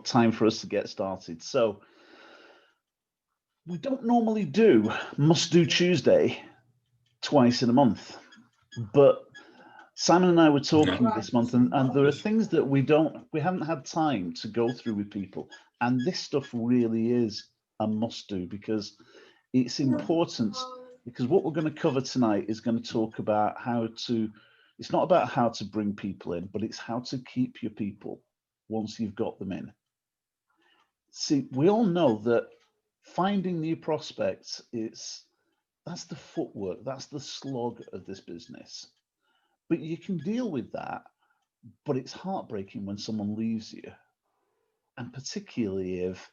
time for us to get started. So we don't normally do Must Do Tuesday twice in a month, but Simon and I were talking this month, and there are things that we haven't had time to go through with people, and this stuff really is a must do because it's important. Because what we're going to cover tonight is going to talk about how to. It's not about how to bring people in, but it's how to keep your people once you've got them in. See, we all know that finding new prospects that's the footwork, that's the slog of this business. But you can deal with that, but it's heartbreaking when someone leaves you, and particularly if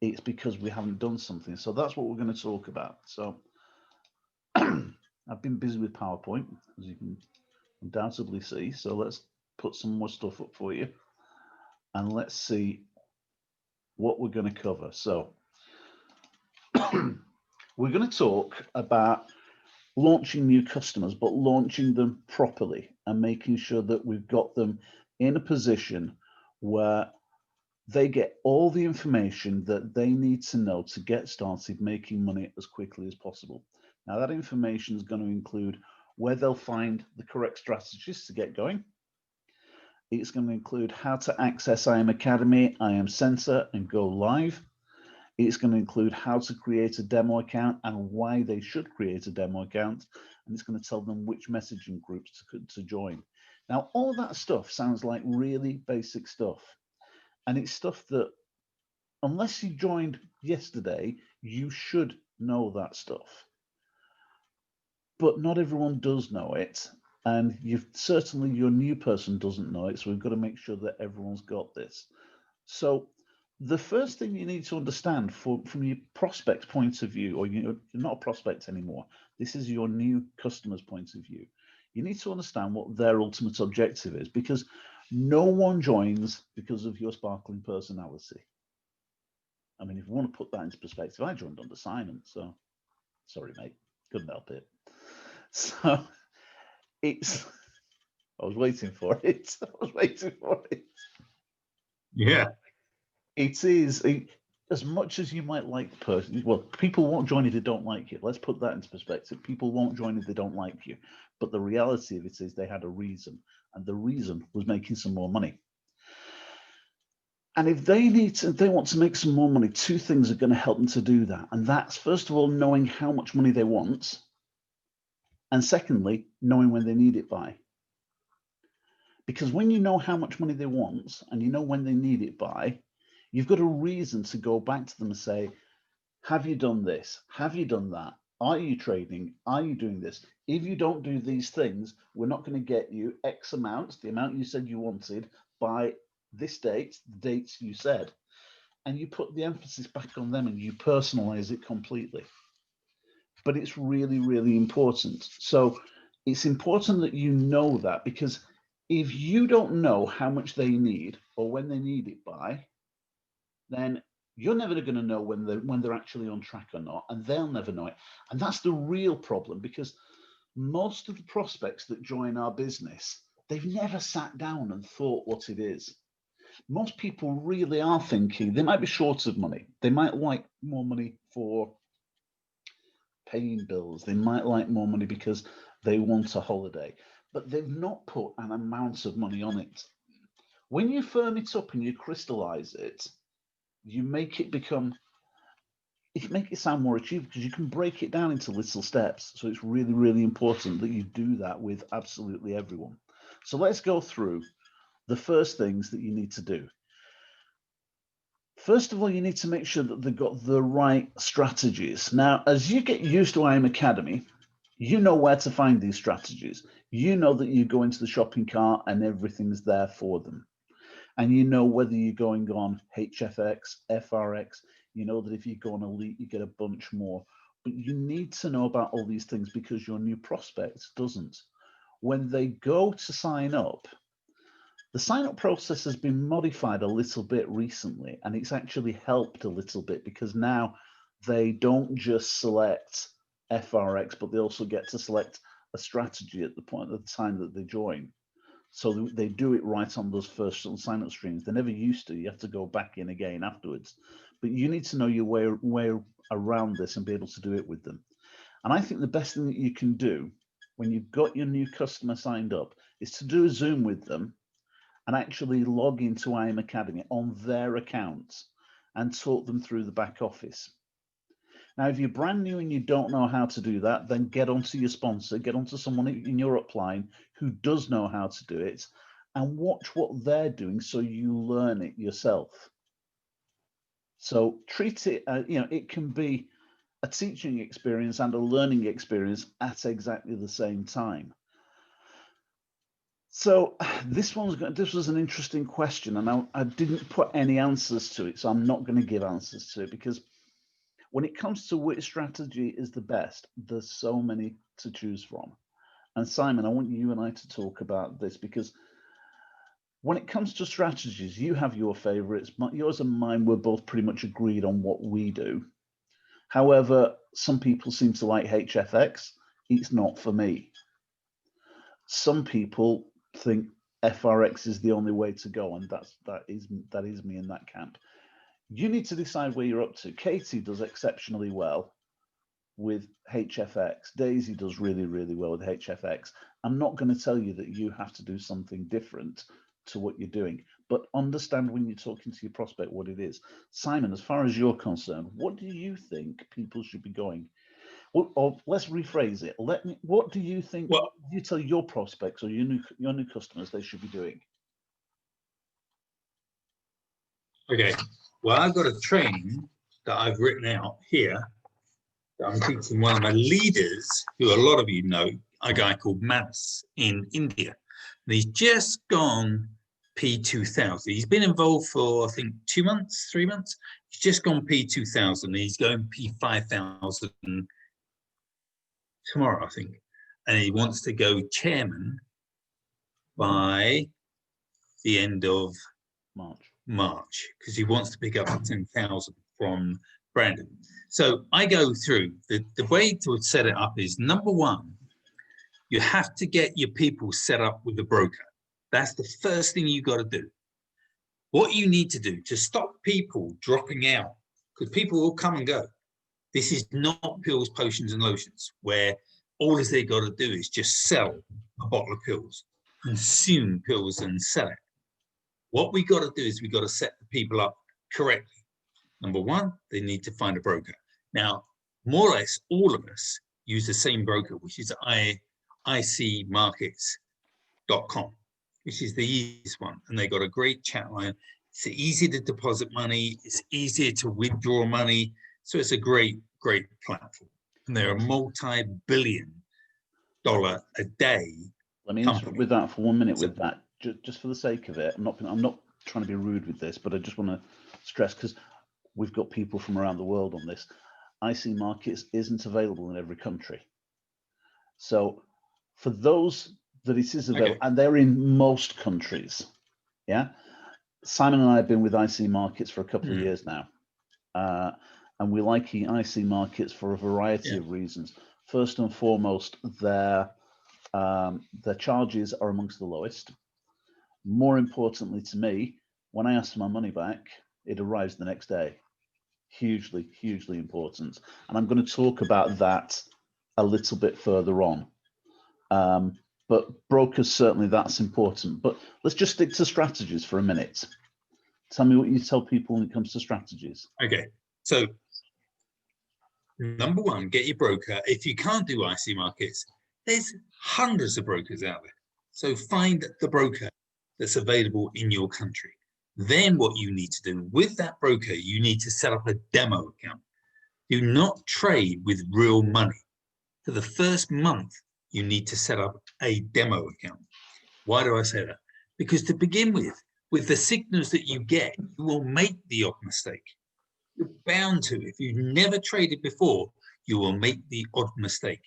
it's because we haven't done something. So that's what we're going to talk about. So I've been busy with PowerPoint, as you can undoubtedly see. So let's put some more stuff up for you, and let's see what we're going to cover. So we're going to talk about launching new customers, but launching them properly and making sure that we've got them in a position where they get all the information that they need to know to get started making money as quickly as possible. Now, that information is going to include where they'll find the correct strategies to get going. It's going to include how to access IM Academy, IM Center, and go live. It's going to include how to create a demo account and why they should create a demo account. And it's going to tell them which messaging groups to join. Now, all that stuff sounds like really basic stuff. And it's stuff that, unless you joined yesterday, you should know that stuff. But not everyone does know it. And certainly your new person doesn't know it. So we've got to make sure that everyone's got this. So the first thing you need to understand from your prospect's point of view, or you're not a prospect anymore, this is your new customer's point of view. You need to understand what their ultimate objective is, because no one joins because of your sparkling personality. I mean, if you want to put that into perspective, I joined under Simon, so sorry, mate, couldn't help it. So I was waiting for it. Yeah. It is, as much as you might like the person, well, people won't join if they don't like you. Let's put that into perspective. People won't join if they don't like you. But the reality of it is they had a reason, and the reason was making some more money. And if they want to make some more money, two things are going to help them to do that. And that's, first of all, knowing how much money they want. And secondly, knowing when they need it by. Because when you know how much money they want and you know when they need it by, you've got a reason to go back to them and say, have you done this? Have you done that? Are you trading? Are you doing this? If you don't do these things, we're not going to get you X amount, the amount you said you wanted, by this date, the dates you said. And you put the emphasis back on them and you personalize it completely. But it's really, really important. So it's important that you know that, because if you don't know how much they need or when they need it by, then you're never going to know when they're actually on track or not, and they'll never know it. And that's the real problem, because most of the prospects that join our business, they've never sat down and thought what it is. Most people really are thinking they might be short of money. They might like more money for paying bills. They might like more money because they want a holiday, but they've not put an amount of money on it. When you firm it up and you crystallize it, you make it sound more achievable, because you can break it down into little steps. So it's really, really important that you do that with absolutely everyone. So let's go through the first things that you need to do. First of all, you need to make sure that they've got the right strategies. Now, as you get used to IM Academy, you know where to find these strategies. You know that you go into the shopping cart and everything's there for them. And you know whether you're going on HFX, FRX, you know that if you go on Elite, you get a bunch more. But you need to know about all these things, because your new prospect doesn't. When they go to sign up, the sign-up process has been modified a little bit recently, and it's actually helped a little bit, because now they don't just select FRX, but they also get to select a strategy at the time that they join. So they do it right on those first sign up screens. They never used to. You have to go back in again afterwards. But you need to know your way around this and be able to do it with them. And I think the best thing that you can do when you've got your new customer signed up is to do a Zoom with them and actually log into IM Academy on their account and talk them through the back office. Now, if you're brand new and you don't know how to do that, then get onto your sponsor, get onto someone in your upline who does know how to do it, and watch what they're doing so you learn it yourself. So treat it, it can be a teaching experience and a learning experience at exactly the same time. So this was an interesting question, and I didn't put any answers to it, so I'm not going to give answers to it, because when it comes to which strategy is the best, there's so many to choose from. And Simon, I want you and I to talk about this, because when it comes to strategies, you have your favorites. Yours and mine, we're both pretty much agreed on what we do. However, some people seem to like HFX. It's not for me. Some people think FRX is the only way to go, and that is me in that camp. You need to decide where you're up to. Katie does exceptionally well with HFX. Daisy does really, really well with HFX. I'm not going to tell you that you have to do something different to what you're doing, but understand when you're talking to your prospect what it is. Simon, as far as you're concerned, what do you think people should be going? Or let's rephrase it. What do you think? What do you tell your prospects or your new customers they should be doing? Okay. Well, I've got a training that I've written out here that I'm teaching one of my leaders, who a lot of you know, a guy called Manas in India. And he's just gone P2000. He's been involved for, I think, 2 months, 3 months. He's just gone P2000. He's going P5000 tomorrow, I think. And he wants to go chairman by the end of March, because he wants to pick up 10,000 from Brandon. So I go through the way to set it up is, number one, you have to get your people set up with a broker. That's the first thing you got to do. What you need to do to stop people dropping out, because people will come and go. This is not pills, potions, and lotions, where all they got to do is just sell a bottle of pills, consume pills, and sell it. What we got to do is we got to set the people up correctly. Number one, they need to find a broker. Now, more or less, all of us use the same broker, which is icmarkets.com, which is the easiest one. And they got a great chat line. It's easy to deposit money. It's easier to withdraw money. So it's a great, great platform. And they're a multi-billion-dollar a day. Let me interrupt with that for 1 minute with that, just for the sake of it. I'm not trying to be rude with this, but I just want to stress, because we've got people from around the world on this. IC Markets isn't available in every country. So for those that it is available, and they're in most countries, yeah. Simon and I have been with IC Markets for a couple of years now, and we like IC Markets for a variety of reasons. First and foremost, their charges are amongst the lowest. More importantly to me, when I ask for my money back, it arrives the next day. Hugely, hugely important. And I'm going to talk about that a little bit further on. But brokers, certainly that's important. But let's just stick to strategies for a minute. Tell me what you tell people when it comes to strategies. Okay. So number one, get your broker. If you can't do IC Markets, there's hundreds of brokers out there. So find the broker that's available in your country. Then what you need to do with that broker, you need to set up a demo account. Do not trade with real money. For the first month, you need to set up a demo account. Why do I say that? Because to begin with the signals that you get, you will make the odd mistake. You're bound to. If you've never traded before, you will make the odd mistake.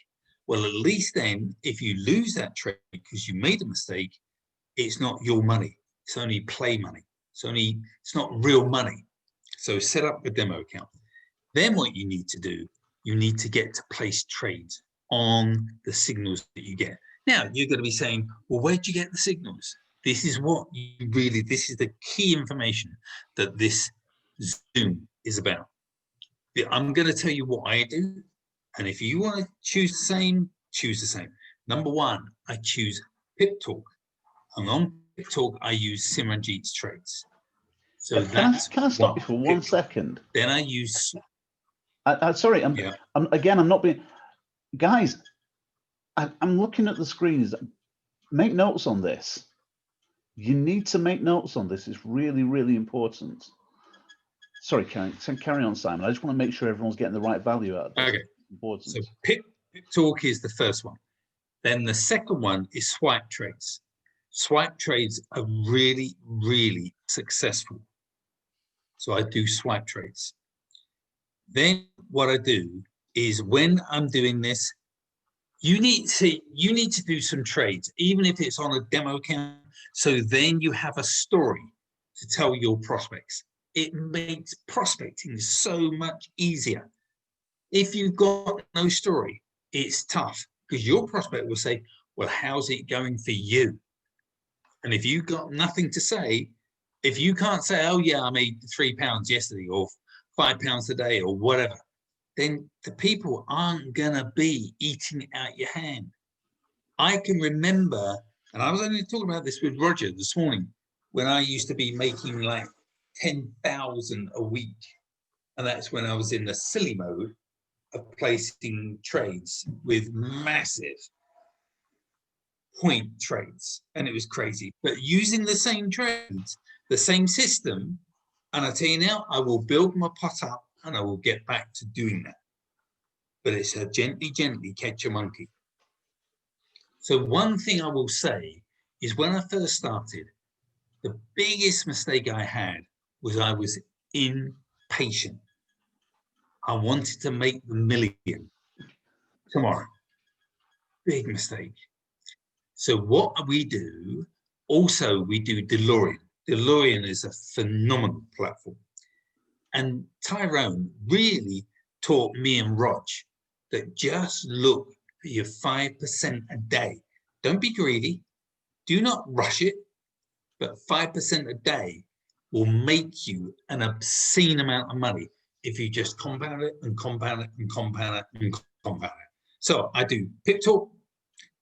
Well, at least then, if you lose that trade because you made a mistake, it's not your money. It's only play money. It's not real money. So set up a demo account. Then what you need to do, you need to get to place trades on the signals that you get. Now you're going to be saying, well, where'd you get the signals? This is what you really, this is the key information that this Zoom is about. I'm going to tell you what I do. And if you want to choose the same, choose the same. Number one, I choose PipTalk. And on PipTalk, I use Simranjeet's trades. So can I stop you for 1 second? Then I use. Sorry, I'm not being. Guys, I'm looking at the screens. Make notes on this. You need to make notes on this. It's really, really important. Sorry, carry on, Simon. I just want to make sure everyone's getting the right value out of this. Okay. So PipTalk is the first one. Then the second one is swipe trades. Swipe trades are really, really successful. So I do swipe trades. Then what I do is when I'm doing this, you need to do some trades, even if it's on a demo account. So then you have a story to tell your prospects. It makes prospecting so much easier. If you've got no story, it's tough because your prospect will say, well, how's it going for you? And if you've got nothing to say, if you can't say, oh yeah, I made £3 yesterday or £5 a day or whatever, then the people aren't gonna be eating out your hand. I can remember, and I was only talking about this with Roger this morning, when I used to be making like 10,000 a week. And that's when I was in the silly mode of placing trades with massive point trades. And it was crazy. But using the same trades, the same system, and I tell you now, I will build my pot up and I will get back to doing that. But it's a gently, gently catch a monkey. So one thing I will say is when I first started, the biggest mistake I had was I was impatient. I wanted to make the million tomorrow. Big mistake. So what we do, also we do DeLorean. DeLorean is a phenomenal platform. And Tyrone really taught me and Rog that just look for your 5% a day. Don't be greedy. Do not rush it. But 5% a day will make you an obscene amount of money if you just compound it and compound it and compound it and compound it. So I do PipTalk,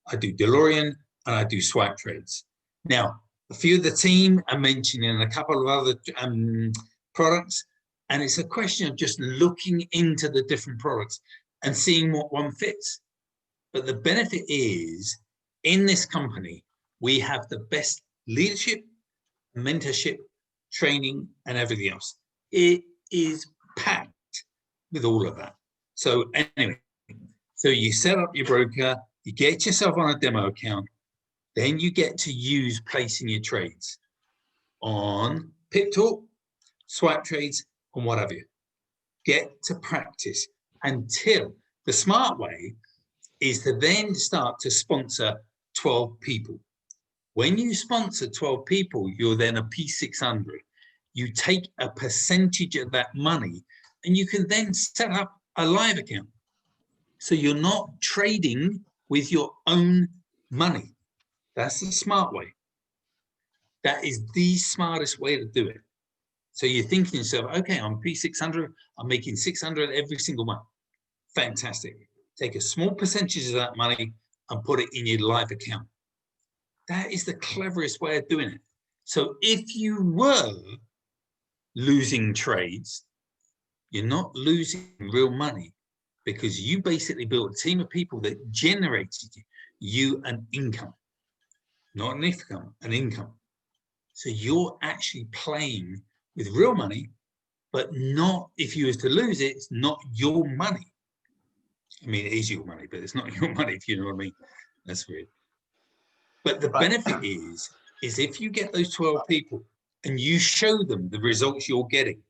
I do DeLorean, and I do swipe trades. Now, a few of the team are mentioning a couple of other products, and it's a question of just looking into the different products and seeing what one fits. But the benefit is, in this company, we have the best leadership, mentorship, training, and everything else. It is packed with all of that. So anyway, so you set up your broker, you get yourself on a demo account, then you get to use placing your trades on PipTalk, swipe trades, and whatever. Get to practice until the smart way is to then start to sponsor 12 people. When you sponsor 12 people, you're then a P600. You take a percentage of that money and you can then set up a live account. So you're not trading with your own money. That's the smart way. That is the smartest way to do it. So you're thinking to yourself, okay, I'm P600, I'm making 600 every single month. Fantastic. Take a small percentage of that money and put it in your live account. That is the cleverest way of doing it. So if you were losing trades, you're not losing real money because you basically built a team of people that generated you an income, not an income, an income. So you're actually playing with real money, but not, if you was to lose it, it's not your money. I mean, it is your money, but it's not your money, if you know what I mean. That's weird. But the benefit is if you get those 12 people and you show them the results you're getting,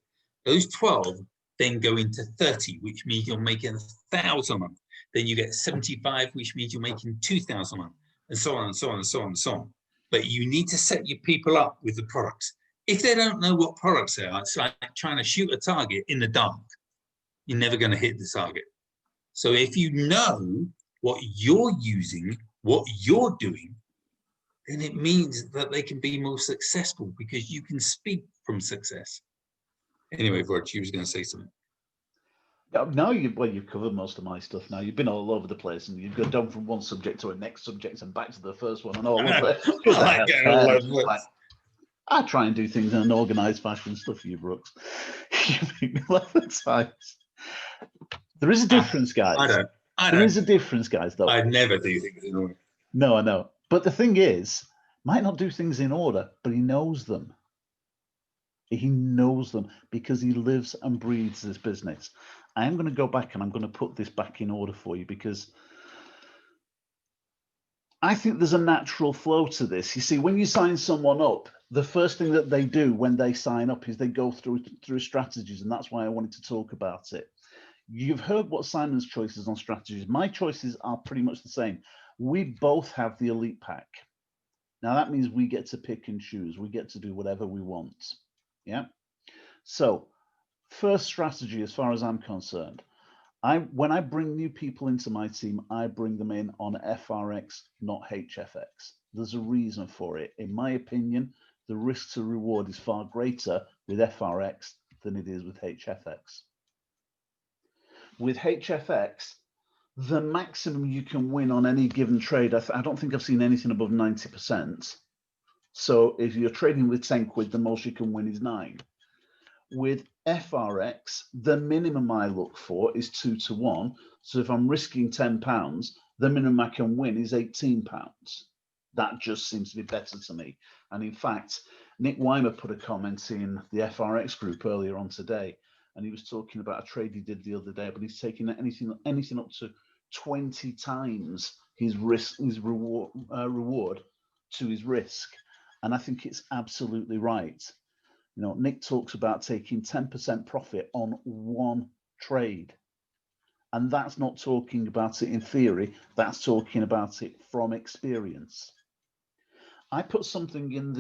those 12 then go into 30, which means you're making 1,000 a month. Then you get 75, which means you're making 2,000 a month, and so on and so on and so on and so on. But you need to set your people up with the products. If they don't know what products they are, it's like trying to shoot a target in the dark. You're never going to hit the target. So if you know what you're using what you're doing, then it means that they can be more successful because you can speak from success. Anyway, Rog, you was going to say something. Now you've covered most of my stuff. Now you've been all over the place, and you've gone from one subject to a next subject and back to the first one and all of it. I try and do things in an organised fashion. Stuff you, Brooks. You make me laugh at times. There is a difference, guys. I don't. There is a difference, guys. Though I never do things in order. No, I know. But the thing is, might not do things in order, but he knows them. He knows them because he lives and breathes this business. I am going to go back and I'm going to put this back in order for you because I think there's a natural flow to this. You see, when you sign someone up, the first thing that they do when they sign up is they go through strategies, and that's why I wanted to talk about it. You've heard what Simon's choices on strategies. My choices are pretty much the same. We both have the elite pack. Now that means we get to pick and choose. We get to do whatever we want. Yeah. So first strategy, as far as I'm concerned, when I bring new people into my team, I bring them in on FRX, not HFX. There's a reason for it. In my opinion, the risk to reward is far greater with FRX than it is with HFX. With HFX, the maximum you can win on any given trade, I don't think I've seen anything above 90%. So if you're trading with 10 quid, the most you can win is 9. With FRX, the minimum I look for is 2 to 1. So if I'm risking £10, the minimum I can win is £18. That just seems to be better to me. And in fact, Nick Weimer put a comment in the FRX group earlier on today, and he was talking about a trade he did the other day, but he's taking anything up to 20 times his reward to his risk. And I think it's absolutely right. You know, Nick talks about taking 10% profit on one trade. And that's not talking about it in theory, that's talking about it from experience. I put something in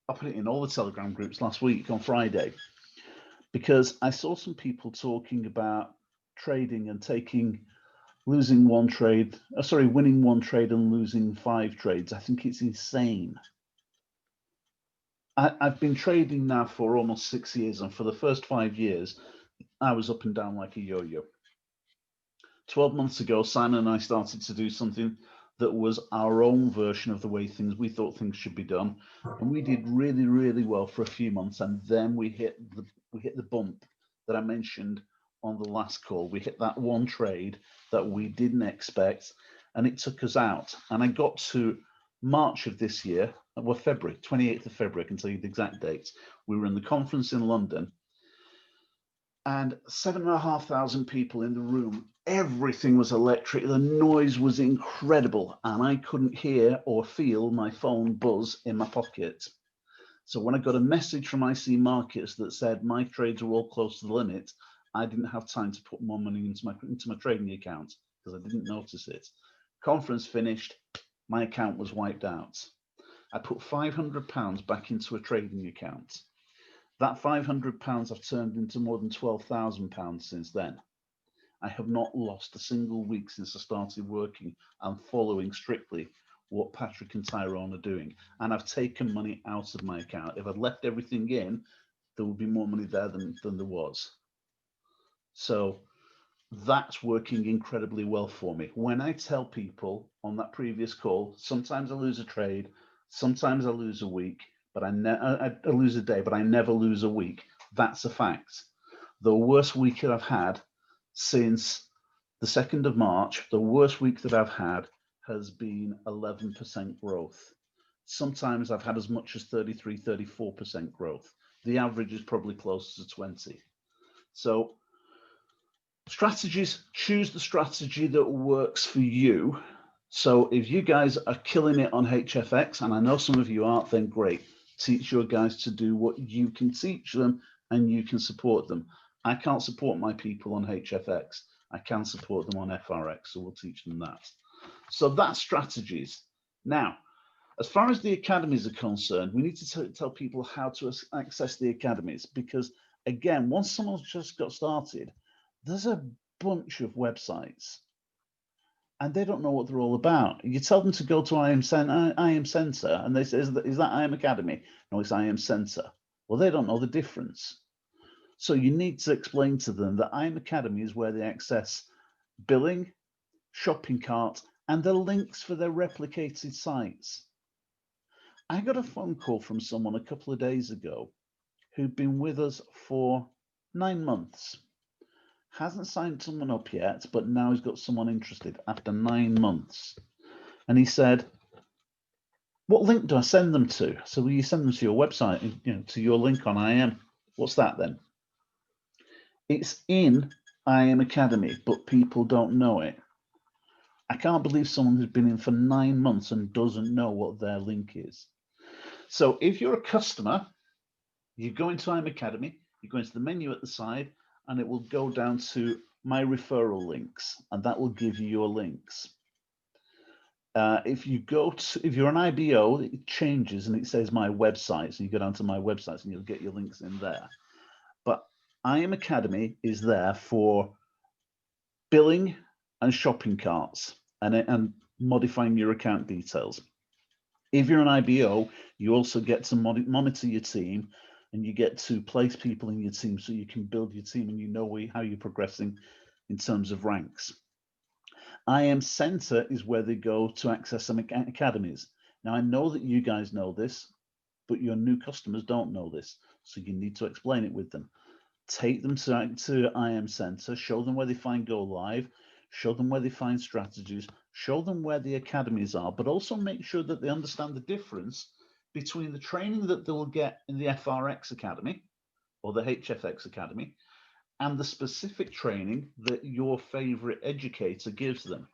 I put it in all the Telegram groups last week on Friday, because I saw some people talking about trading and winning one trade and losing 5 trades. I think it's insane. I've been trading now for almost 6 years, and for the first 5 years, I was up and down like a yo-yo. 12 months ago, Simon and I started to do something that was our own version of the way we thought things should be done, and we did really, really well for a few months, and then we hit the bump that I mentioned on the last call. We hit that one trade that we didn't expect, and it took us out. And I got to March of this year, well, February, 28th of February, I can tell you the exact date. We were in the conference in London, and 7,500 people in the room. Everything was electric. The noise was incredible, and I couldn't hear or feel my phone buzz in my pocket. So when I got a message from IC Markets that said my trades are all close to the limit, I didn't have time to put more money into my trading account because I didn't notice it. Conference finished, my account was wiped out. I put £500 back into a trading account. That £500 I've turned into more than £12,000 since then. I have not lost a single week since I started working and following strictly what Patrick and Tyrone are doing. And I've taken money out of my account. If I'd left everything in, there would be more money there than there was. So that's working incredibly well for me. When I tell people on that previous call, sometimes I lose a trade, sometimes I lose a week, but I lose a day, but I never lose a week. That's a fact. The worst week that I've had since the 2nd of March, the worst week that I've had has been 11% growth. Sometimes I've had as much as 33, 34% growth. The average is probably closer to 20. So strategies, choose the strategy that works for you. So if you guys are killing it on HFX, and I know some of you aren't, then great. Teach your guys to do what you can teach them, and you can support them. I can't support my people on HFX. I can support them on FRX, so we'll teach them that. So that's strategies. Now, as far as the academies are concerned, we need to tell people how to access the academies, because again, once someone's just got started, there's a bunch of websites. and they don't know what they're all about. You tell them to go to IM Centre, and they say, is that IM Academy? No, it's IM Centre. Well, they don't know the difference. So you need to explain to them that IM Academy is where they access billing, shopping cart, and the links for their replicated sites. I got a phone call from someone a couple of days ago who'd been with us for 9 months. Hasn't signed someone up yet, but now he's got someone interested after 9 months. And he said, what link do I send them to? So will you send them to your website, to your link on IM? What's that then? It's in IM Academy, but people don't know it. I can't believe someone who's been in for 9 months and doesn't know what their link is. So if you're a customer, you go into IM Academy, you go into the menu at the side, and it will go down to my referral links, and that will give you your links. If you're an IBO, it changes and it says my website. So you go down to my websites and you'll get your links in there. But IM Academy is there for billing and shopping carts and modifying your account details. If you're an IBO, you also get to monitor your team, and you get to place people in your team so you can build your team and you know how you're progressing in terms of ranks. IM Centre is where they go to access some academies. Now, I know that you guys know this, but your new customers don't know this, so you need to explain it with them. Take them to IM Centre, show them where they find Go Live, show them where they find strategies, show them where the academies are, but also make sure that they understand the difference between the training that they will get in the FRX Academy or the HFX Academy and the specific training that your favorite educator gives them,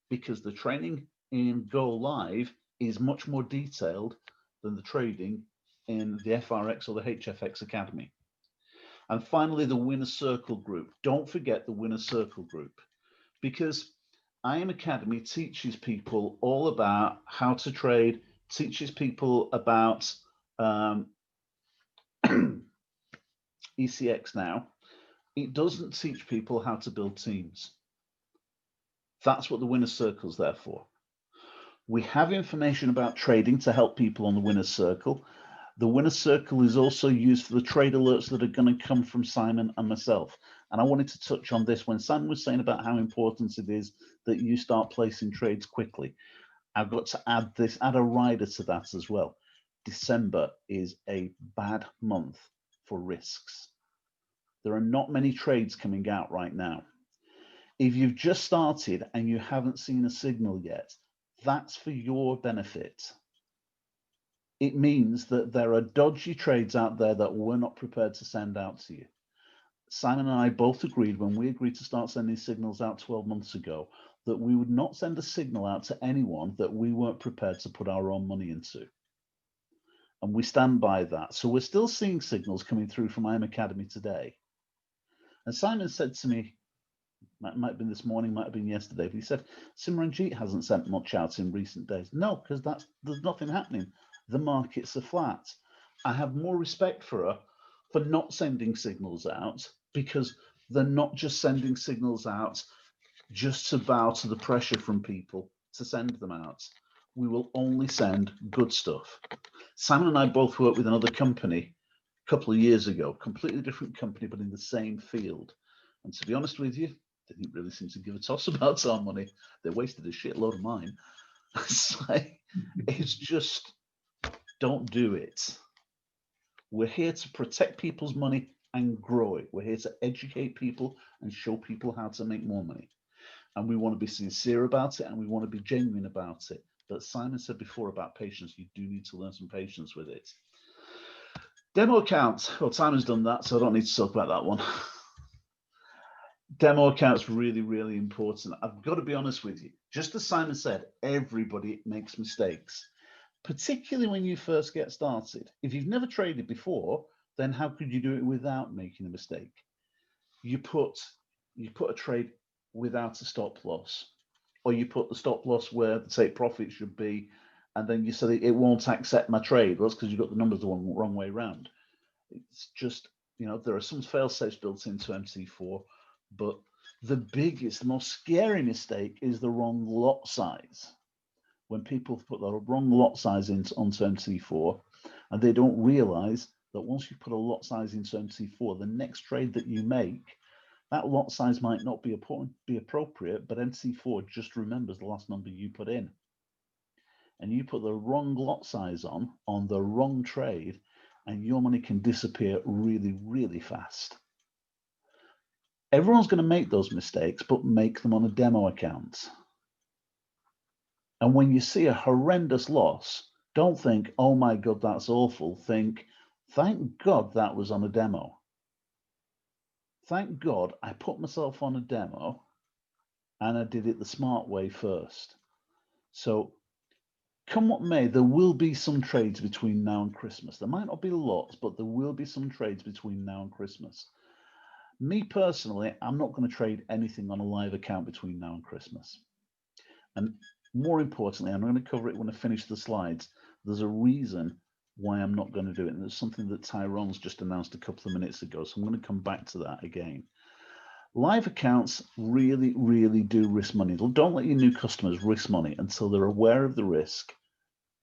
because the training in Go Live is much more detailed than the training in the FRX or the HFX Academy. And finally, the Winner Circle group. Don't forget the Winner Circle group, because IM Academy teaches people all about how to trade, teaches people about ECX now. It doesn't teach people how to build teams. That's what the Winner Circle is there for. We have information about trading to help people on the Winner Circle. The Winner Circle is also used for the trade alerts that are going to come from Simon and myself. And I wanted to touch on this when Simon was saying about how important it is that you start placing trades quickly. I've got to add a rider to that as well. December is a bad month for risks. There are not many trades coming out right now. If you've just started and you haven't seen a signal yet, that's for your benefit. It means that there are dodgy trades out there that we're not prepared to send out to you. Simon and I both agreed when we agreed to start sending signals out 12 months ago that we would not send a signal out to anyone that we weren't prepared to put our own money into. And we stand by that. So we're still seeing signals coming through from IM Academy today. And Simon said to me, might have been this morning, might have been yesterday, but he said, Simranjeet hasn't sent much out in recent days. No, because there's nothing happening. The markets are flat. I have more respect for her for not sending signals out, because they're not just sending signals out just to bow to the pressure from people to send them out. We will only send good stuff. Simon and I both worked with another company a couple of years ago, completely different company, but in the same field. And to be honest with you, they didn't really seem to give a toss about our money. They wasted a shitload of mine. It's just, don't do it. We're here to protect people's money and grow it. We're here to educate people and show people how to make more money. And we want to be sincere about it, and we want to be genuine about it. But Simon said before about patience, you do need to learn some patience with it. Demo accounts. Well, Simon's done that, so I don't need to talk about that one. Demo accounts really, really important. I've got to be honest with you. Just as Simon said, everybody makes mistakes, particularly when you first get started. If you've never traded before, then how could you do it without making a mistake? You put a trade without a stop loss, or you put the stop loss where the take profit should be, and then you say it won't accept my trade. Well, that's because you've got the numbers the wrong way around. It's just, there are some fail safes built into MT4, but The biggest, the most scary mistake is the wrong lot size. When people put the wrong lot size onto MT4, and they don't realize that once you put a lot size into MT4, the next trade that you make, that lot size might not be appropriate, but MT4 just remembers the last number you put in. And you put the wrong lot size on the wrong trade, and your money can disappear really, really fast. Everyone's going to make those mistakes, but make them on a demo account. And when you see a horrendous loss, don't think, oh my God, that's awful. Think, thank God that was on a demo. Thank God I put myself on a demo and I did it the smart way first. So come what may, there will be some trades between now and Christmas. There might not be lots, but there will be some trades between now and Christmas. Me personally, I'm not going to trade anything on a live account between now and Christmas. And more importantly, I'm going to cover it when I finish the slides. There's a reason why I'm not going to do it. And there's something that Tyrone's just announced a couple of minutes ago. So I'm going to come back to that again. Live accounts really, really do risk money. Don't let your new customers risk money until they're aware of the risk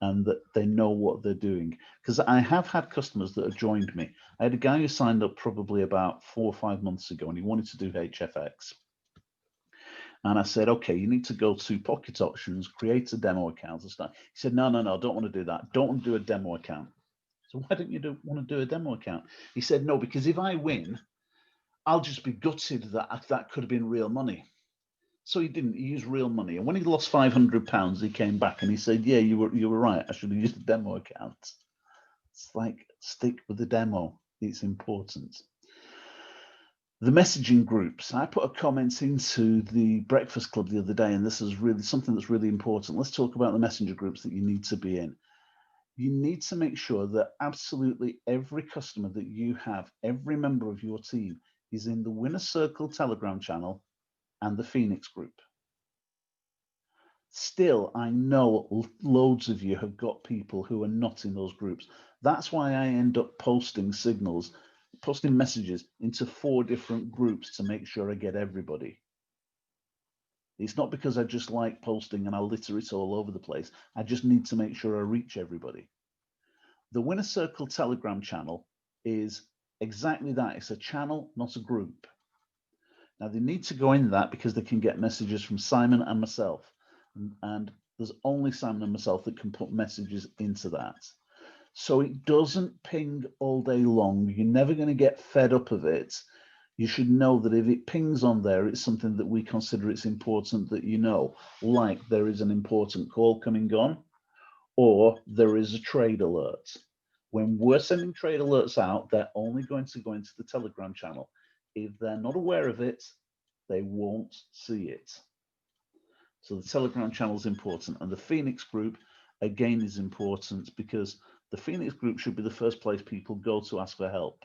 and that they know what they're doing. Because I have had customers that have joined me. I had a guy who signed up probably about 4 or 5 months ago, and he wanted to do HFX. And I said, okay, you need to go to Pocket Options, create a demo account and stuff. He said, no, I don't want to do that. Don't want to do a demo account. So why don't you want to do a demo account? He said, no, because if I win, I'll just be gutted that could have been real money. So he didn't. He used real money. And when he lost £500, he came back and he said, yeah, you were right. I should have used a demo account. It's like, stick with the demo. It's important. The messaging groups. I put a comment into the Breakfast Club the other day, and this is really something that's really important. Let's talk about the messenger groups that you need to be in. You need to make sure that absolutely every customer that you have, every member of your team, is in the Winner Circle Telegram channel and the Phoenix group. Still, I know loads of you have got people who are not in those groups. That's why I end up posting messages into 4 different groups to make sure I get everybody. It's not because I just like posting and I litter it all over the place. I just need to make sure I reach everybody. The Winner Circle Telegram channel is exactly that. It's a channel, not a group. Now they need to go in that because they can get messages from Simon and myself. And there's only Simon and myself that can put messages into that. So it doesn't ping all day long. You're never going to get fed up of it. You should know that if it pings on there, it's something that we consider it's important that you know, like there is an important call coming on, or there is a trade alert. When we're sending trade alerts out, they're only going to go into the Telegram channel. If they're not aware of it, they won't see it. So the Telegram channel is important, and the Phoenix group again is important because the Phoenix group should be the first place people go to ask for help.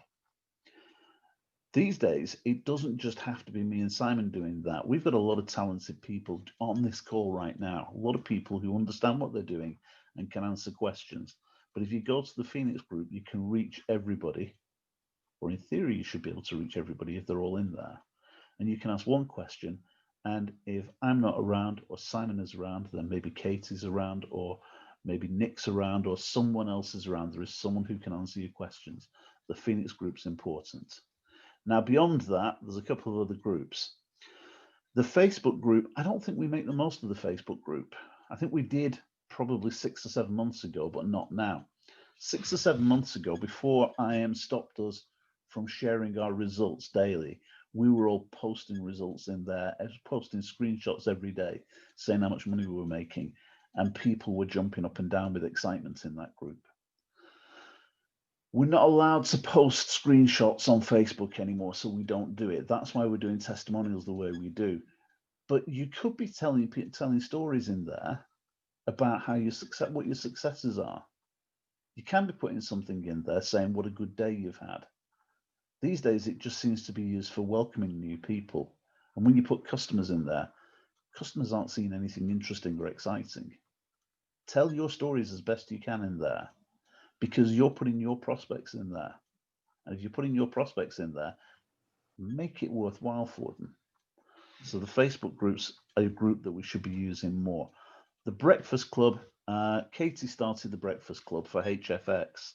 These days, it doesn't just have to be me and Simon doing that. We've got a lot of talented people on this call right now, a lot of people who understand what they're doing and can answer questions. But if you go to the Phoenix group, you can reach everybody, or in theory, you should be able to reach everybody if they're all in there. And you can ask one question. And if I'm not around or Simon is around, then maybe Katie's around or maybe Nick's around or someone else is around. There is someone who can answer your questions. The Phoenix group's important. Now, beyond that, there's a couple of other groups. The Facebook group, I don't think we make the most of the Facebook group. I think we did probably 6 or 7 months ago, but not now. 6 or 7 months ago, before IM stopped us from sharing our results daily, we were all posting results in there, posting screenshots every day, saying how much money we were making, and people were jumping up and down with excitement in that group. We're not allowed to post screenshots on Facebook anymore, so we don't do it. That's why we're doing testimonials the way we do. But you could be telling stories in there about how what your successes are. You can be putting something in there saying what a good day you've had. These days, it just seems to be used for welcoming new people. And when you put customers in there, customers aren't seeing anything interesting or exciting. Tell your stories as best you can in there because you're putting your prospects in there. And if you're putting your prospects in there, make it worthwhile for them. So the Facebook group's a group that we should be using more. The Breakfast Club, Katie started the Breakfast Club for HFX.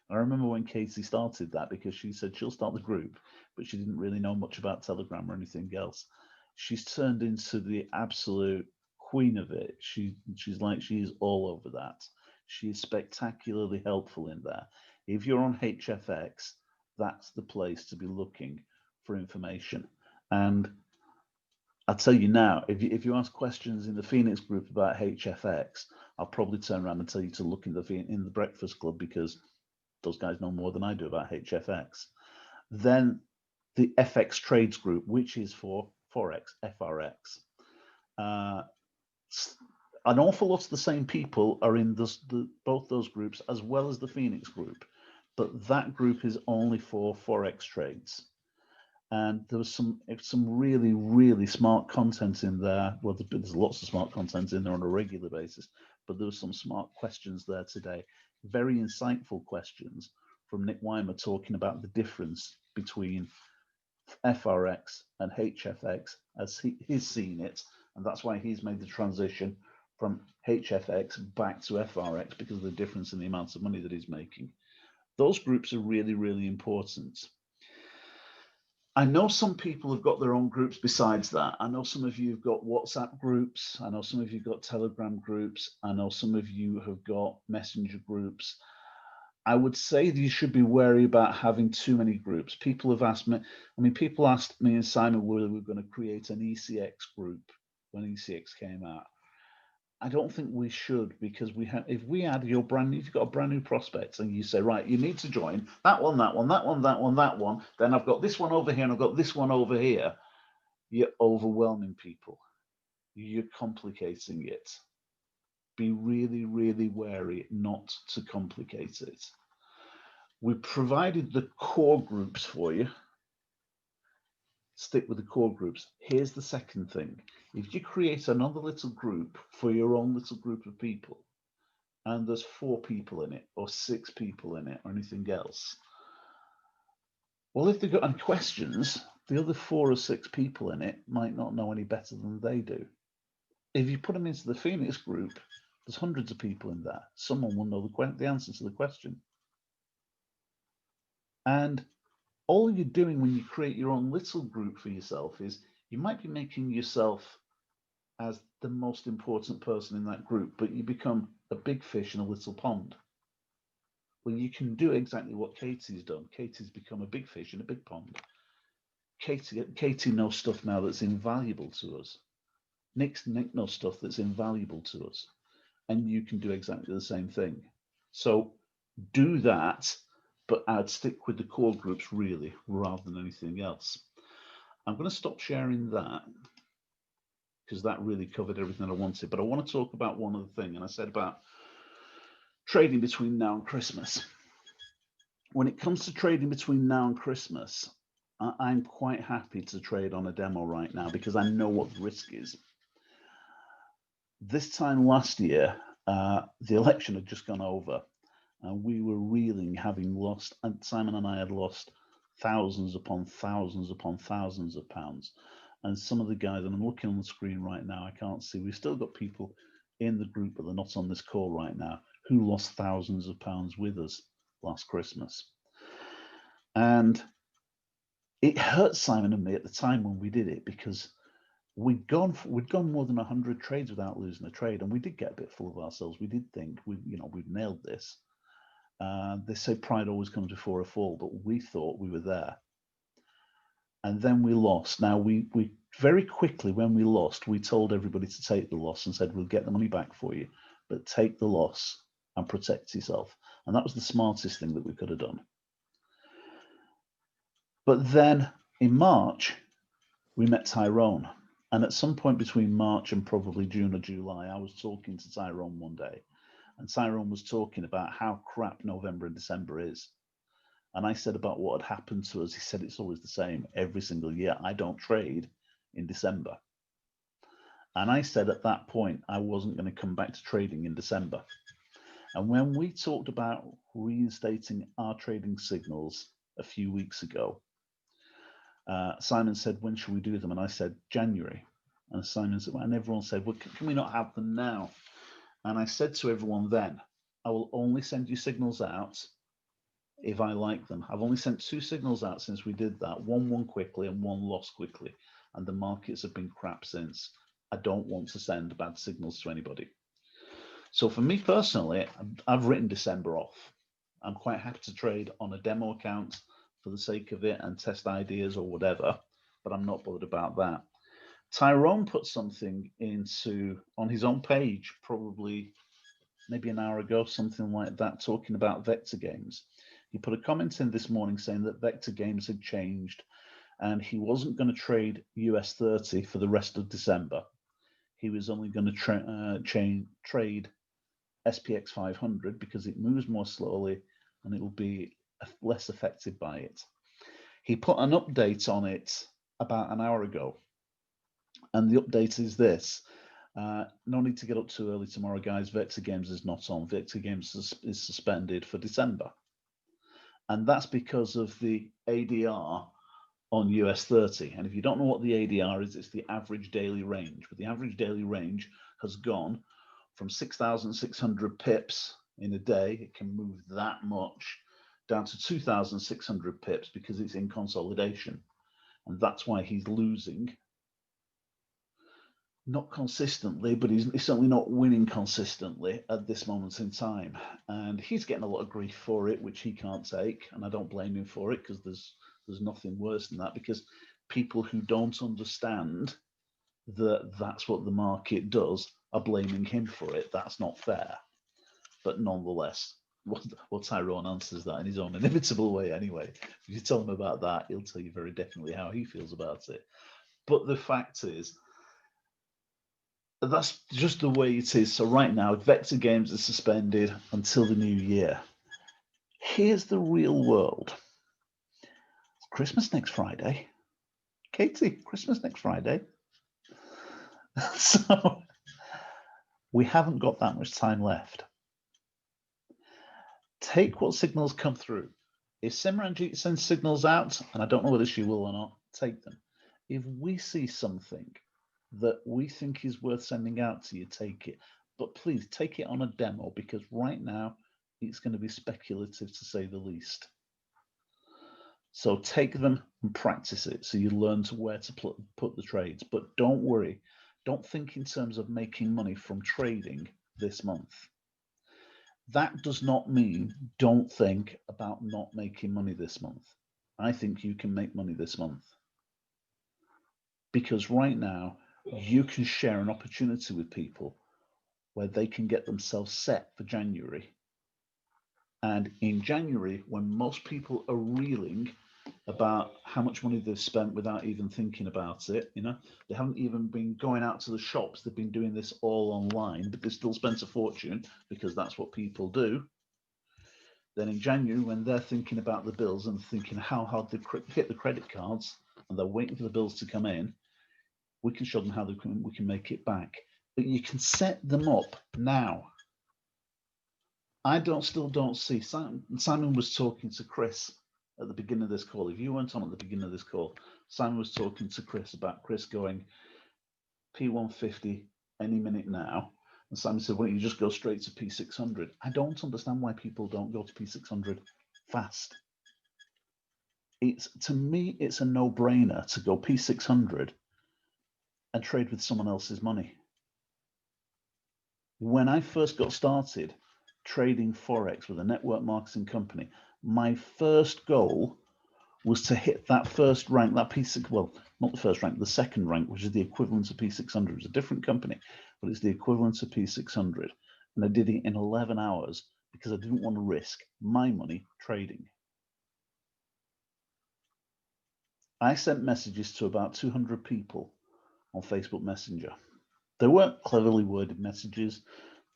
I remember when Katie started that because she said she'll start the group, but she didn't really know much about Telegram or anything else. She's turned into the absolute queen of it. She's all over that. She's spectacularly helpful in there. If you're on HFX, that's the place to be looking for information. And I'll tell you now, if you ask questions in the Phoenix group about HFX, I'll probably turn around and tell you to look in the Breakfast Club because those guys know more than I do about HFX. Then the FX Trades group, which is for Forex, FRX. An awful lot of the same people are in both those groups as well as the Phoenix group, but that group is only for Forex trades. And there was some really, really smart content in there. Well, there's lots of smart content in there on a regular basis, but there was some smart questions there today. Very insightful questions from Nick Weimer talking about the difference between FRX and HFX as he's seen it. And that's why he's made the transition from HFX back to FRX because of the difference in the amounts of money that he's making. Those groups are really, really important. I know some people have got their own groups besides that. I know some of you have got WhatsApp groups. I know some of you have got Telegram groups. I know some of you have got Messenger groups. I would say that you should be wary about having too many groups. People have asked me, people asked me and Simon whether we were going to create an ECX group when ECX came out. I don't think we should, because if we add if you've got a brand new prospect and you say, right, you need to join that one, that one, that one, that one, that one, then I've got this one over here and I've got this one over here, you're overwhelming people. You're complicating it. Be really, really wary not to complicate it. We provided the core groups for you. Stick with the core groups. Here's the second thing. If you create another little group for your own little group of people, and there's 4 people in it, or 6 people in it, or anything else, well, if they've got any questions, the other 4 or 6 people in it might not know any better than they do. If you put them into the Phoenix group, there's hundreds of people in there. Someone will know the answer to the question. And all you're doing when you create your own little group for yourself is you might be making yourself as the most important person in that group, but you become a big fish in a little pond. Well, you can do exactly what Katie's done. Katie's become a big fish in a big pond. Katie knows stuff now that's invaluable to us. Nick knows stuff that's invaluable to us. And you can do exactly the same thing. So do that, but I'd stick with the core groups really, rather than anything else. I'm going to stop sharing that because that really covered everything I wanted. But I want to talk about one other thing, and I said about trading between now and Christmas. When it comes to trading between now and Christmas, I'm quite happy to trade on a demo right now because I know what the risk is. This time last year, the election had just gone over. And we were reeling, having lost, and Simon and I had lost thousands upon thousands upon thousands of pounds. And some of the guys, and I'm looking on the screen right now, I can't see, we've still got people in the group, but they're not on this call right now, who lost thousands of pounds with us last Christmas. And it hurt Simon and me at the time when we did it, because we'd gone more than 100 trades without losing a trade, and we did get a bit full of ourselves. We did think we'd nailed this. They say pride always comes before a fall, but we thought we were there. And then we lost. Now, we very quickly, when we lost, we told everybody to take the loss and said, we'll get the money back for you, but take the loss and protect yourself. And that was the smartest thing that we could have done. But then in March, we met Tyrone. And at some point between March and probably June or July, I was talking to Tyrone one day. And Tyrone was talking about how crap November and December is. And I said about what had happened to us. He said, it's always the same every single year. I don't trade in December. And I said at that point, I wasn't going to come back to trading in December. And when we talked about reinstating our trading signals a few weeks ago, Simon said, when should we do them? And I said, January. And Simon said, well, and everyone said, well, can we not have them now? And I said to everyone then, I will only send you signals out if I like them. I've only sent 2 signals out since we did that. One won quickly and one lost quickly. And the markets have been crap since. I don't want to send bad signals to anybody. So for me personally, I've written December off. I'm quite happy to trade on a demo account for the sake of it and test ideas or whatever, but I'm not bothered about that. Tyrone put something on his own page, probably maybe an hour ago, something like that, talking about vector games. He put a comment in this morning saying that vector games had changed and he wasn't going to trade US 30 for the rest of December. He was only going to trade SPX 500 because it moves more slowly and it will be less affected by it. He put an update on it about an hour ago. And the update is this. No need to get up too early tomorrow, guys. Vector Games is not on. Vector Games is suspended for December. And that's because of the ADR on US 30. And if you don't know what the ADR is, it's the average daily range. But the average daily range has gone from 6,600 pips in a day. It can move that much down to 2,600 pips because it's in consolidation. And that's why he's losing. Not consistently, but he's certainly not winning consistently at this moment in time. And he's getting a lot of grief for it, which he can't take. And I don't blame him for it because there's nothing worse than that, because people who don't understand that that's what the market does are blaming him for it. That's not fair. But nonetheless, well, Tyrone answers that in his own inevitable way anyway. If you tell him about that, he'll tell you very definitely how he feels about it. But the fact is, that's just the way it is. So right now, Vector Games is suspended until the new year. Here's the real world. It's Christmas next Friday. Katie, Christmas next Friday. So we haven't got that much time left. Take what signals come through. If Simranjit sends signals out, and I don't know whether she will or not, take them. If we see something that we think is worth sending out to you, take it. But please take it on a demo, because right now it's going to be speculative to say the least. So take them and practice it so you learn to where to put the trades. But don't worry, don't think in terms of making money from trading this month. That does not mean don't think about not making money this month. I think you can make money this month. Because right now, you can share an opportunity with people where they can get themselves set for January. And in January, when most people are reeling about how much money they've spent without even thinking about it, they haven't even been going out to the shops. They've been doing this all online, but they still spent a fortune because that's what people do. Then in January, when they're thinking about the bills and thinking how hard they hit the credit cards and they're waiting for the bills to come in, we can show them how we can make it back. But you can set them up now. I still don't see. Simon was talking to Chris at the beginning of this call. If you weren't on at the beginning of this call, Simon was talking to Chris about Chris going P150 any minute now. And Simon said, well, you just go straight to P600. I don't understand why people don't go to P600 fast. To me, it's a no-brainer to go P600 and trade with someone else's money. When I first got started trading Forex with a network marketing company, my first goal was to hit that first rank, that P6, well, not the first rank, the second rank, which is the equivalent of P600. It was a different company, but it's the equivalent of P600. And I did it in 11 hours because I didn't want to risk my money trading. I sent messages to about 200 people on Facebook Messenger. They weren't cleverly worded messages.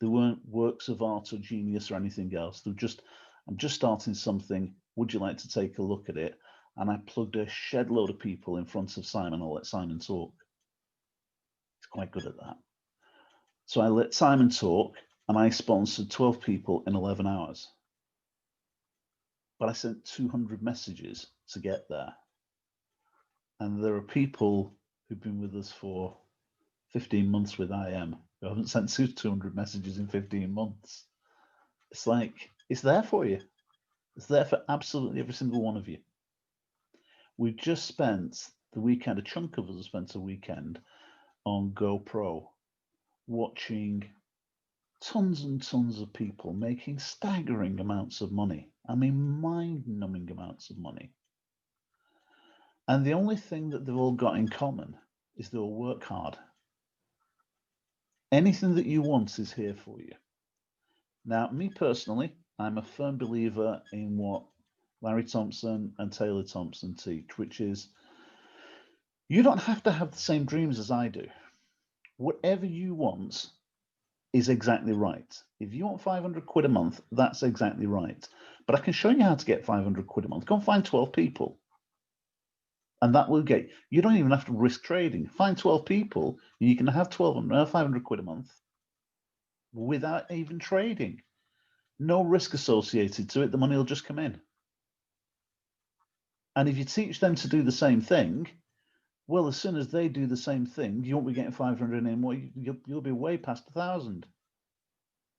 They weren't works of art or genius or anything else. They were just, I'm just starting something. Would you like to take a look at it? And I plugged a shed load of people in front of Simon. I'll let Simon talk. He's quite good at that. So I let Simon talk and I sponsored 12 people in 11 hours. But I sent 200 messages to get there. And there are people who've been with us for 15 months with IM who haven't sent 200 messages in 15 months. It's like, it's there for you. It's there for absolutely every single one of you. We've just spent the weekend, a chunk of us have spent a weekend on GoPro watching tons and tons of people making staggering amounts of money. I mean, mind-numbing amounts of money. And the only thing that they've all got in common is they all work hard. Anything that you want is here for you. Now, me personally, I'm a firm believer in what Larry Thompson and Taylor Thompson teach, which is you don't have to have the same dreams as I do. Whatever you want is exactly right. If you want 500 quid a month, that's exactly right. But I can show you how to get 500 quid a month. Go and find 12 people. And that will get, you don't even have to risk trading. Find 12 people, and you can have 500 quid a month without even trading. No risk associated to it. The money will just come in. And if you teach them to do the same thing, well, as soon as they do the same thing, you won't be getting 500 anymore. You'll be way past 1,000.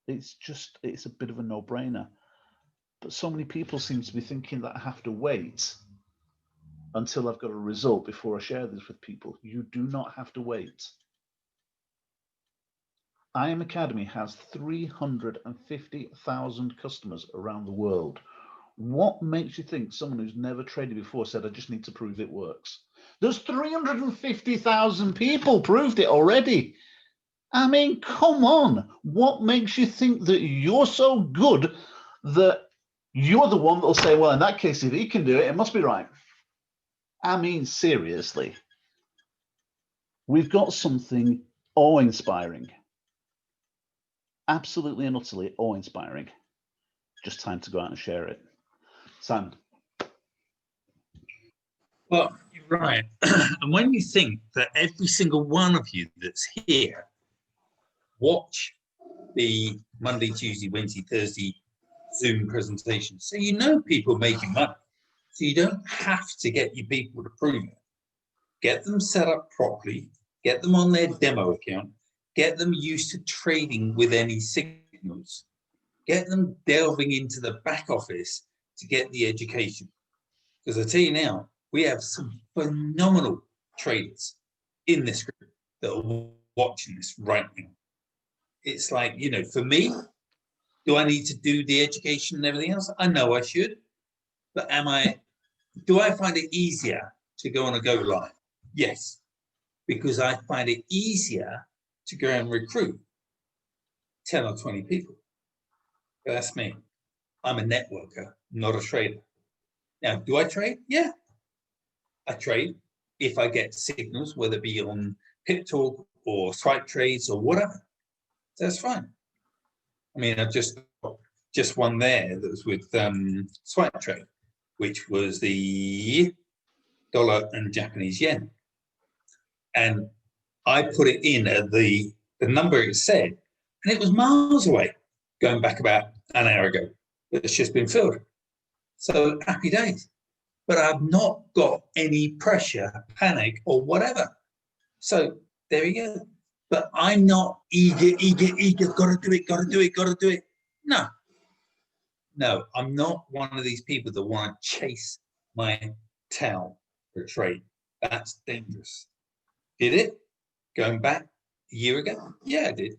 It's a bit of a no-brainer. But so many people seem to be thinking that I have to wait until I've got a result before I share this with people. You do not have to wait. IM Academy has 350,000 customers around the world. What makes you think someone who's never traded before said, I just need to prove it works? There's 350,000 people proved it already. I mean, come on. What makes you think that you're so good that you're the one that'll say, well, in that case, if he can do it, it must be right? I mean, seriously. We've got something awe-inspiring. Absolutely and utterly awe-inspiring. Just time to go out and share it. Sam. Well, you're right. And when you think that every single one of you that's here watch the Monday, Tuesday, Wednesday, Thursday Zoom presentation, so you know people making money. So you don't have to get your people to prove it. Get them set up properly, get them on their demo account, get them used to trading with any signals, get them delving into the back office to get the education. Because I tell you now, we have some phenomenal traders in this group that are watching this right now. It's like, you know, for me, do I need to do the education and everything else? I know I should, but do I find it easier to go on a go live? Yes, because I find it easier to go and recruit 10 or 20 people. But that's me. I'm a networker, not a trader. Now, do I trade? Yeah, I trade if I get signals, whether it be on Pip Talk or Swipe Trades or whatever. That's fine. I mean, I've just one there that was with Swipe Trade, which was the dollar and Japanese yen. And I put it in at the number it said, and it was miles away, going back about an hour ago. It's just been filled. So happy days. But I've not got any pressure, panic, or whatever. So there you go. But I'm not eager, gotta do it. No, I'm not one of these people that want to chase my tail for a trade. That's dangerous. Did it? Going back a year ago? Yeah, I did.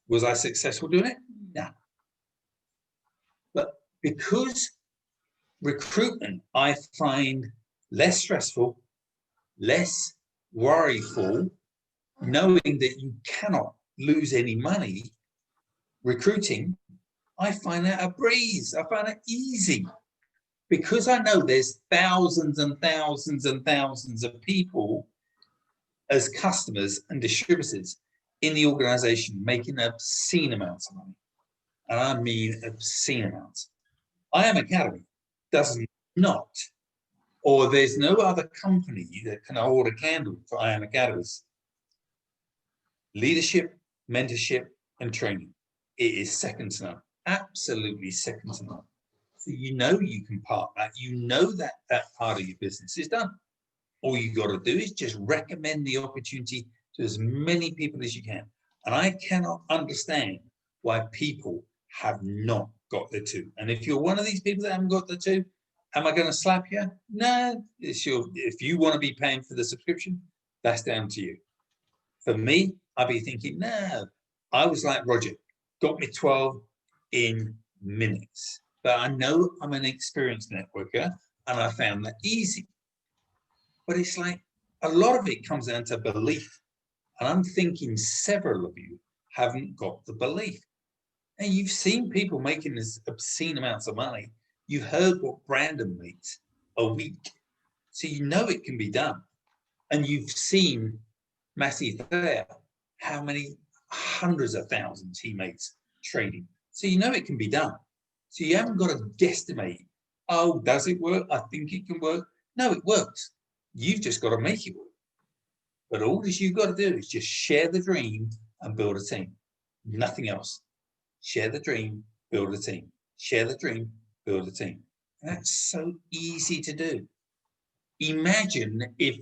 Was I successful doing it? No. But because recruitment, I find less stressful, less worryful, knowing that you cannot lose any money recruiting, I find that a breeze. I find it easy because I know there's thousands and thousands and thousands of people as customers and distributors in the organization making obscene amounts of money. And I mean obscene amounts. IM Academy does not, or there's no other company that can hold a candle for IM Academy's leadership, mentorship, and training. It is second to none, absolutely second to none. So you know you can park that, you know that that part of your business is done. All you got to do is just recommend the opportunity to as many people as you can. And I cannot understand why people have not got the two. And if you're one of these people that haven't got the two, am I going to slap you? No. If you want to be paying for the subscription, that's down to you. For me, I'd be thinking, no. I was like Roger, got me 12 in minutes. But I know I'm an experienced networker, and I found that easy. But it's like a lot of it comes down to belief. And I'm thinking several of you haven't got the belief. And you've seen people making this obscene amounts of money. You've heard what Brandon makes a week. So you know it can be done. And you've seen Matthew Thayer, how many hundreds of thousands he makes trading. So you know it can be done. So you haven't got to guesstimate, oh, does it work? I think it can work. No, it works. You've just got to make it work. But all that you've got to do is just share the dream and build a team. Nothing else. Share the dream, build a team. Share the dream, build a team. And that's so easy to do. Imagine if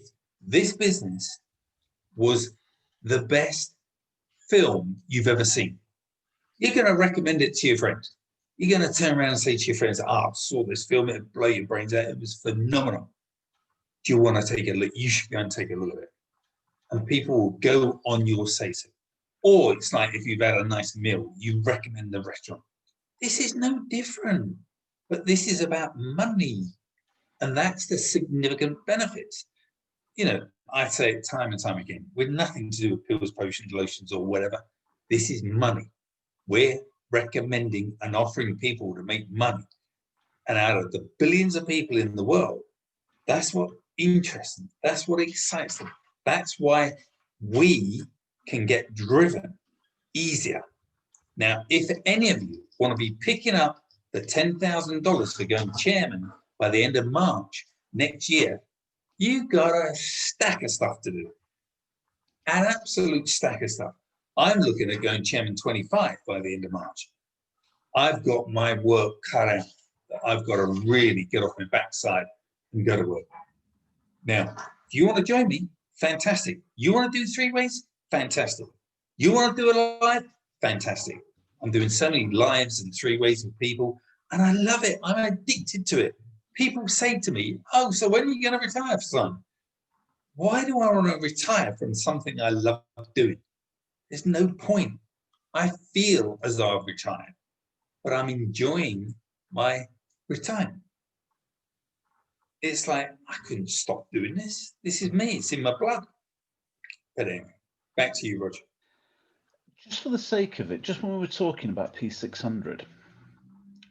this business was the best film you've ever seen. You're going to recommend it to your friends. You're going to turn around and say to your friends, I saw this film, it'll blow your brains out. It was phenomenal. Do you want to take a look? You should go and take a look at it. And people will go on your say-so. Or it's like if you've had a nice meal, you recommend the restaurant. This is no different, but this is about money. And that's the significant benefits. You know, I say it time and time again, with nothing to do with pills, potions, lotions, or whatever. This is money. We're recommending and offering people to make money. And out of the billions of people in the world, that's what interests them. That's what excites them. That's why we can get driven easier. Now, if any of you want to be picking up the $10,000 for going chairman by the end of March next year, you got a stack of stuff to do. An absolute stack of stuff. I'm looking at going chairman 25 by the end of March. I've got my work cut out. I've got to really get off my backside and go to work. Now, if you want to join me, fantastic. You want to do 3 ways? Fantastic. You want to do it live? Fantastic. I'm doing so many lives and 3 ways with people, and I love it. I'm addicted to it. People say to me, oh, so when are you going to retire, son? Why do I want to retire from something I love doing? There's no point. I feel as though I've retired, but I'm enjoying my retirement. It's like, I couldn't stop doing this. This is me. It's in my blood. But anyway, back to you, Roger. Just for the sake of it, just when we were talking about P600,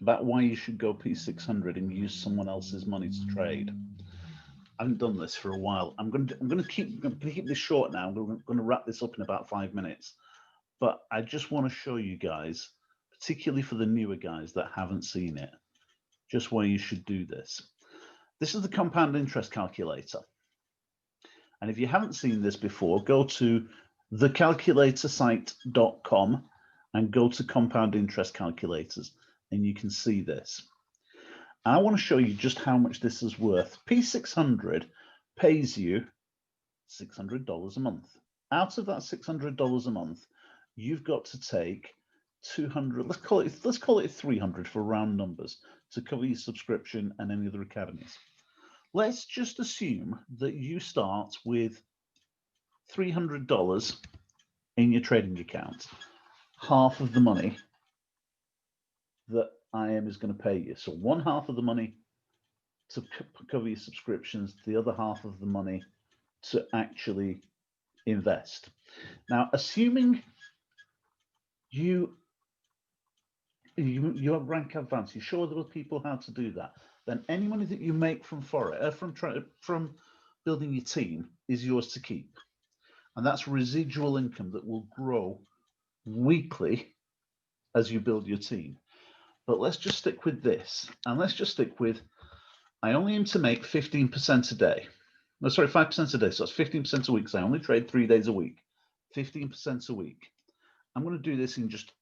about why you should go P600 and use someone else's money to trade. I haven't done this for a while. I'm going to keep this short now. I'm going to wrap this up in about 5 minutes. But I just want to show you guys, particularly for the newer guys that haven't seen it, just why you should do this. This is the compound interest calculator. And if you haven't seen this before, go to thecalculatorsite.com and go to compound interest calculators, and you can see this. I want to show you just how much this is worth. P600 pays you $600 a month. Out of that $600 a month, you've got to take 200, let's call it 300 for round numbers, to cover your subscription and any other academies. Let's just assume that you start with $300 in your trading account, half of the money that IM is going to pay you. So one half of the money to cover your subscriptions, the other half of the money to actually invest. Now, assuming you have rank advance, you show other people how to do that, then any money that you make from building your team is yours to keep. And that's residual income that will grow weekly as you build your team. But let's just stick with this. And let's just stick with, I only aim to make 15% a day. No, sorry, 5% a day. So it's 15% a week. So I only trade 3 days a week, 15% a week. I'm going to do this in just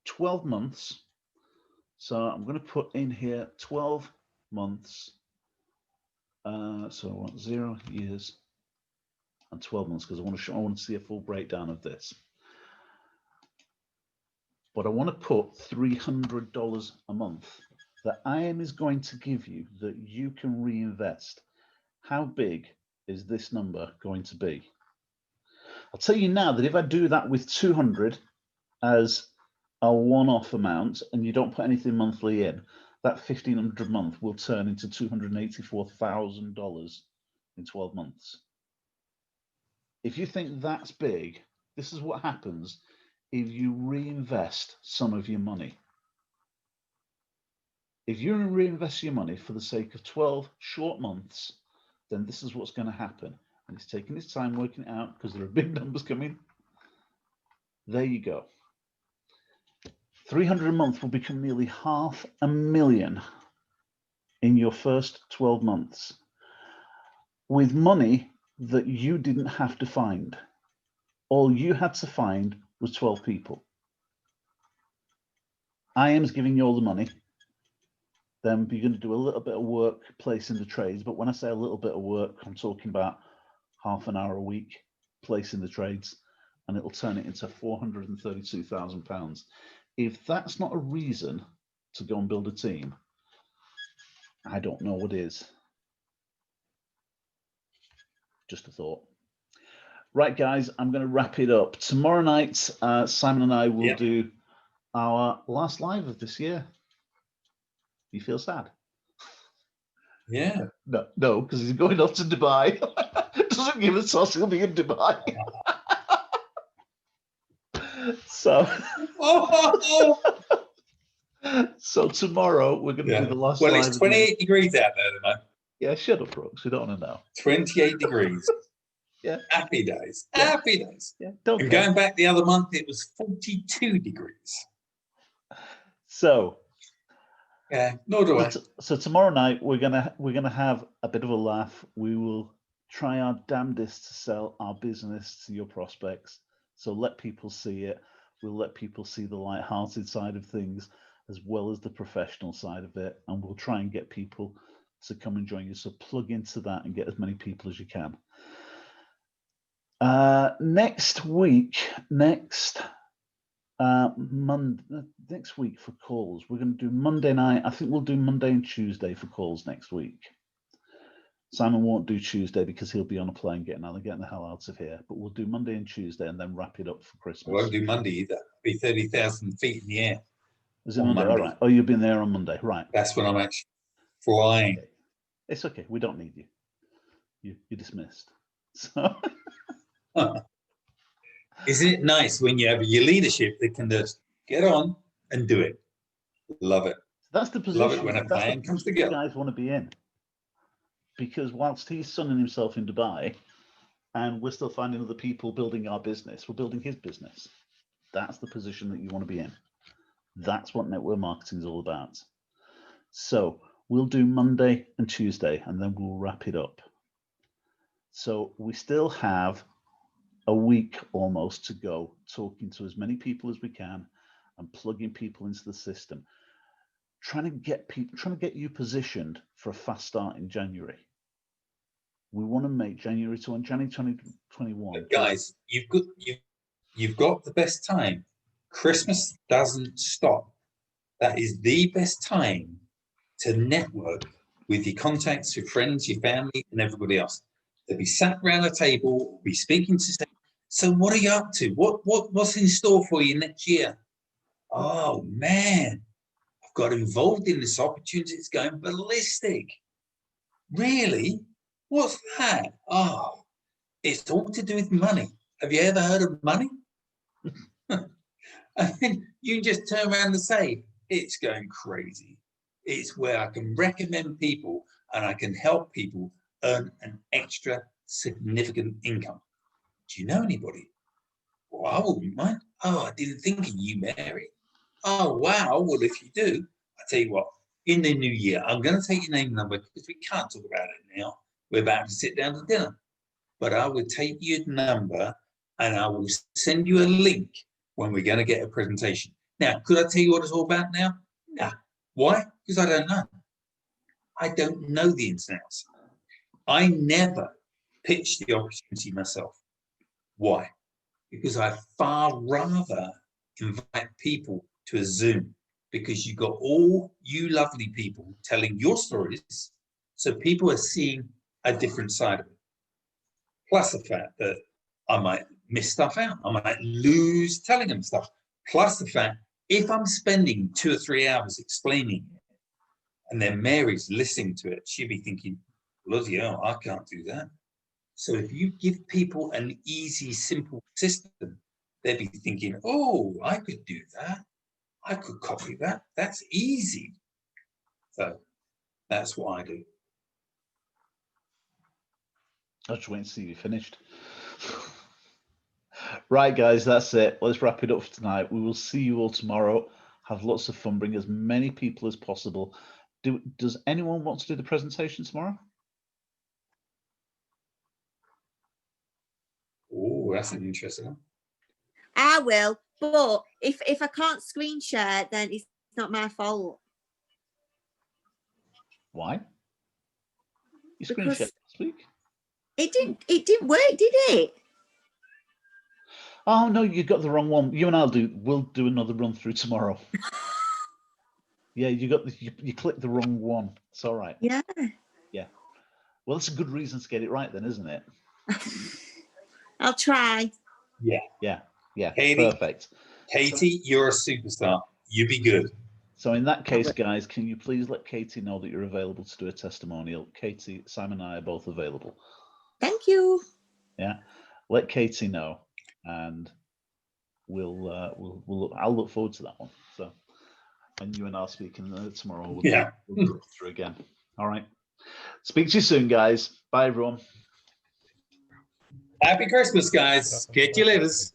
12 months. So I'm going to put in here 12 months So I want 0 years and 12 months because I want to see a full breakdown of this. But I want to put $300 a month that IAM is going to give you that you can reinvest. How big is this number going to be? I'll tell you now that if I do that with 200 as a one-off amount and you don't put anything monthly in, that $1,500 a month will turn into $284,000 in 12 months. If you think that's big, this is what happens if you reinvest some of your money. If you reinvest your money for the sake of 12 short months, then this is what's going to happen. And it's taking its time working it out because there are big numbers coming. There you go. 300 a month will become nearly $500,000 in your first 12 months with money that you didn't have to find. All you had to find was 12 people. IAM's giving you all the money. Then you're going to do a little bit of work placing the trades. But when I say a little bit of work, I'm talking about half an hour a week placing the trades, and it'll turn it into £432,000. If that's not a reason to go and build a team, I don't know what is. Just a thought. Right, guys, I'm going to wrap it up. Tomorrow night, Simon and I will do our last live of this year. You feel sad? Yeah. No, because he's going off to Dubai. Doesn't give a toss, he'll be in Dubai. So, so tomorrow we're going to do the last live. Well, it's 28 degrees out there tonight. Yeah, shut up, Brooks. We don't want to know. 28 degrees. Yeah. Happy days. Yeah. Happy days. Yeah. And going back the other month, it was 42 degrees. So. Yeah, nor do I. So tomorrow night we're gonna have a bit of a laugh. We will try our damnedest to sell our business to your prospects. So let people see it. We'll let people see the light-hearted side of things as well as the professional side of it, and we'll try and get people to come and join you. So plug into that and get as many people as you can. Next week, next week for calls, we're going to do Monday night. I think we'll do Monday and Tuesday for calls next week. Simon won't do Tuesday because he'll be on a plane getting the hell out of here. But we'll do Monday and Tuesday and then wrap it up for Christmas. I won't do Monday either. It'll be 30,000 feet in the air. Is it Monday? All right. Oh, you've been there on Monday, right? That's when I'm actually flying. Okay. It's okay. We don't need you. You're dismissed. So. Isn't it nice when you have your leadership that can just get on and do it? Love it. That's the position. Love it when a plan comes together. You guys want to be in, because whilst he's sunning himself in Dubai, and we're still finding other people building our business, we're building his business. That's the position that you want to be in. That's what network marketing is all about. So we'll do Monday and Tuesday, and then we'll wrap it up. So we still have a week almost to go, talking to as many people as we can and plugging people into the system, trying to get you positioned for a fast start in January. We want to make January 2021. But guys, you've got the best time. Christmas doesn't stop. That is the best time to network with your contacts, your friends, your family, and everybody else. They'll be sat around a table, be speaking to. So what are you up to? What's in store for you next year? Oh man, I've got involved in this opportunity. It's going ballistic. Really? What's that? Oh, it's all to do with money. Have you ever heard of money? I mean, you can just turn around and say, it's going crazy. It's where I can recommend people and I can help people earn an extra significant income. Do you know anybody? Well, I wouldn't mind. Oh, I didn't think of you, Mary. Oh, wow. Well, if you do, I tell you what, in the new year, I'm going to take your name and number because we can't talk about it now. We're about to sit down to dinner. But I will take your number and I will send you a link when we're going to get a presentation. Now, could I tell you what it's all about now? No. Why? Because I don't know. I don't know the ins and outs. I never pitch the opportunity myself. Why? Because I far rather invite people to a Zoom, because you've got all you lovely people telling your stories, so people are seeing a different side of it. Plus the fact that I might miss stuff out. I might lose telling them stuff. Plus the fact, if I'm spending 2 or 3 hours explaining it, and then Mary's listening to it, she'd be thinking, bloody hell, I can't do that. So if you give people an easy, simple system, they'd be thinking, oh, I could do that. I could copy that. That's easy. So that's what I do. I'll just wait and see you finished. Right, guys, that's it. Let's wrap it up for tonight. We will see you all tomorrow. Have lots of fun. Bring as many people as possible. Does anyone want to do the presentation tomorrow? Oh, that's an interesting one. I will, but if I can't screen share, then it's not my fault. Why? You screen shared last week. It didn't work, did it? Oh no, you got the wrong one. You and we'll do another run through tomorrow. Yeah, you clicked the wrong one. It's all right. Yeah. Yeah. Well, that's a good reason to get it right then, isn't it? I'll try. Yeah. Yeah. Yeah. Katie, perfect. Katie, you're a superstar. You be good. So in that case, guys, can you please let Katie know that you're available to do a testimonial? Katie, Simon and I are both available. Thank you. Yeah. Let Katie know, and I'll look forward to that one. So, and you and I'll speak tomorrow. We'll go through again. All right. Speak to you soon, guys. Bye, everyone. Happy Christmas, guys. Get your livers.